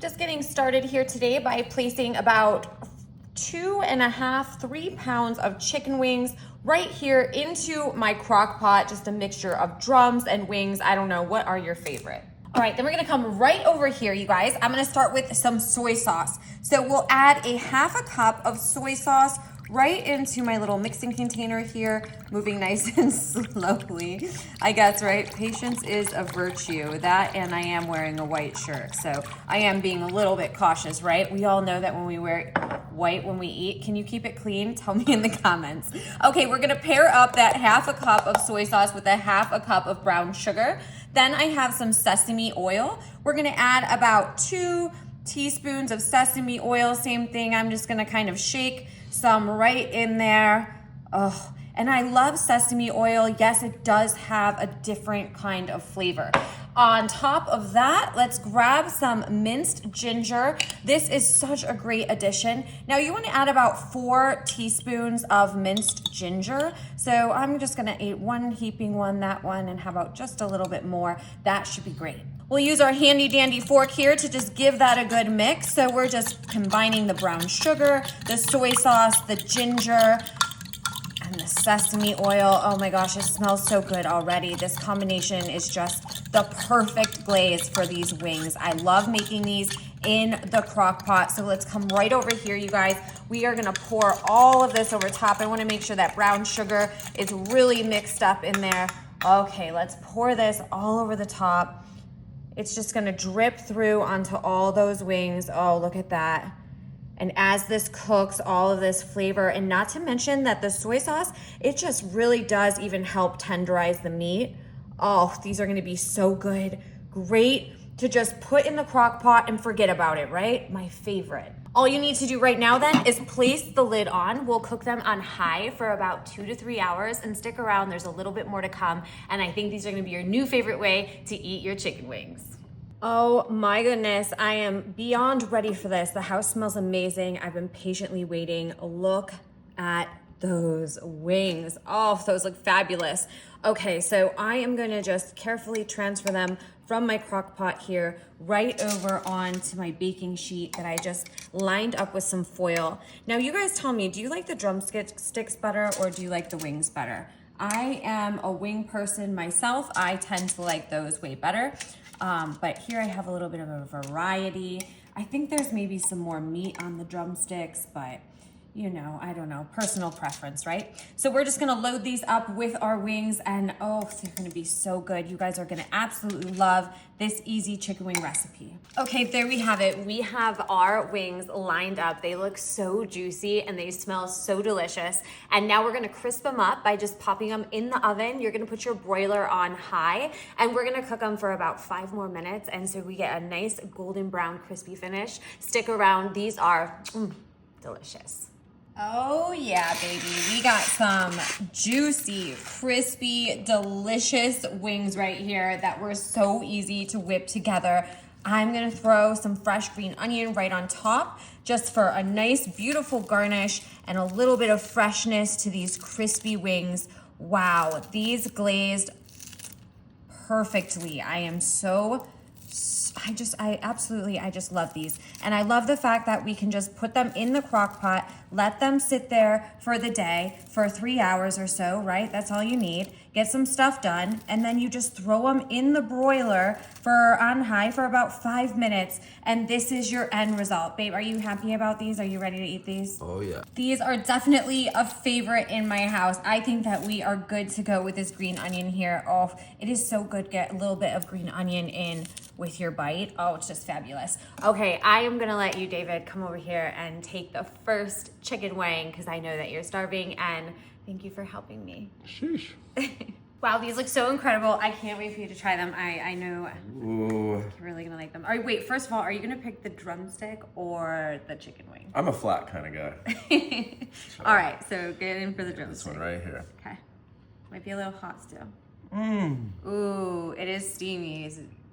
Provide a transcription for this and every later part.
Just getting started here today by placing about 2.5 to 3 pounds of chicken wings right here into my crock pot. Just a mixture of drums and wings. I don't know, what are your favorite? All right, then we're gonna come right over here, you guys. I'm gonna start with some soy sauce. So we'll add 1/2 cup of soy sauce right into my little mixing container here, moving nice and slowly. I guess, right? Patience is a virtue. That, and I am wearing a white shirt, so I am being a little bit cautious, right? We all know that when we wear white when we eat. Can you keep it clean? Tell me in the comments. Okay, we're gonna pair up that 1/2 cup of soy sauce with 1/2 cup of brown sugar. Then I have some sesame oil. We're gonna add about 2 teaspoons of sesame oil. Same thing, I'm just gonna kind of shake some right in there. Oh, and I love sesame oil. Yes, it does have a different kind of flavor. On top of that, let's grab some minced ginger. This is such a great addition. Now you wanna add about 4 teaspoons of minced ginger. So I'm just gonna eat one heaping one, that one, and how about just a little bit more? That should be great. We'll use our handy dandy fork here to just give that a good mix. So we're just combining the brown sugar, the soy sauce, the ginger, and the sesame oil. Oh my gosh, it smells so good already. This combination is just the perfect glaze for these wings. I love making these in the crock pot. So let's come right over here, you guys. We are gonna pour all of this over top. I wanna make sure that brown sugar is really mixed up in there. Okay, let's pour this all over the top. It's just gonna drip through onto all those wings. Oh, look at that. And as this cooks, all of this flavor, and not to mention that the soy sauce, it just really does even help tenderize the meat. Oh, these are gonna be so good. Great to just put in the crock pot and forget about it, right? My favorite. All you need to do right now then is place the lid on. We'll cook them on high for about 2 to 3 hours, and stick around, there's a little bit more to come. And I think these are gonna be your new favorite way to eat your chicken wings. Oh my goodness, I am beyond ready for this. The house smells amazing. I've been patiently waiting. Look at those wings. Oh, those look fabulous. Okay, so I am gonna just carefully transfer them from my crock pot here right over onto my baking sheet that I just lined up with some foil. Now you guys tell me, do you like the drumsticks better or do you like the wings better? I am a wing person myself. I tend to like those way better. But here I have a little bit of a variety. I think there's maybe some more meat on the drumsticks, but you know, I don't know, personal preference, right? So we're just gonna load these up with our wings, and oh, they're gonna be so good. You guys are gonna absolutely love this easy chicken wing recipe. Okay, there we have it. We have our wings lined up. They look so juicy and they smell so delicious. And now we're gonna crisp them up by just popping them in the oven. You're gonna put your broiler on high, and we're gonna cook them for about 5 more minutes. And so we get a nice golden brown crispy finish. Stick around, these are delicious. Oh yeah, baby. We got some juicy, crispy, delicious wings right here that were so easy to whip together. I'm gonna throw some fresh green onion right on top just for a nice, beautiful garnish and a little bit of freshness to these crispy wings. Wow, these glazed perfectly. I just love these. And I love the fact that we can just put them in the crock pot, let them sit there for the day for 3 hours or so, right? That's all you need. Get some stuff done, and then you just throw them in the broiler on high for about 5 minutes, and this is your end result. Babe, are you happy about these? Are you ready to eat these? Oh yeah. These are definitely a favorite in my house. I think that we are good to go with this green onion here. Oh, it is so good. Get a little bit of green onion in with your bite. Oh, it's just fabulous. Okay, I am gonna let you, David, come over here and take the first chicken wing because I know that you're starving, and thank you for helping me. Sheesh. Wow, these look so incredible. I can't wait for you to try them. I know Ooh. you're really gonna like them. All right, wait, first of all, are you gonna pick the drumstick or the chicken wing? I'm a flat kind of guy. All right, so get in for the drumstick. This one right here. Okay. Might be a little hot still. Mmm. Ooh, it is steamy.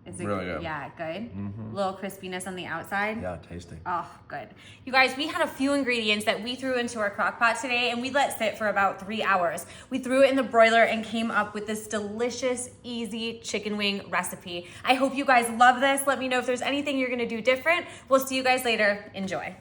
Is it really good. Yeah, good. Little crispiness on the outside. Yeah, tasty. Oh, good. You guys, we had a few ingredients that we threw into our crock pot today and we let sit for about 3 hours. We threw it in the broiler and came up with this delicious, easy chicken wing recipe. I hope you guys love this. Let me know if there's anything you're gonna do different. We'll see you guys later. Enjoy.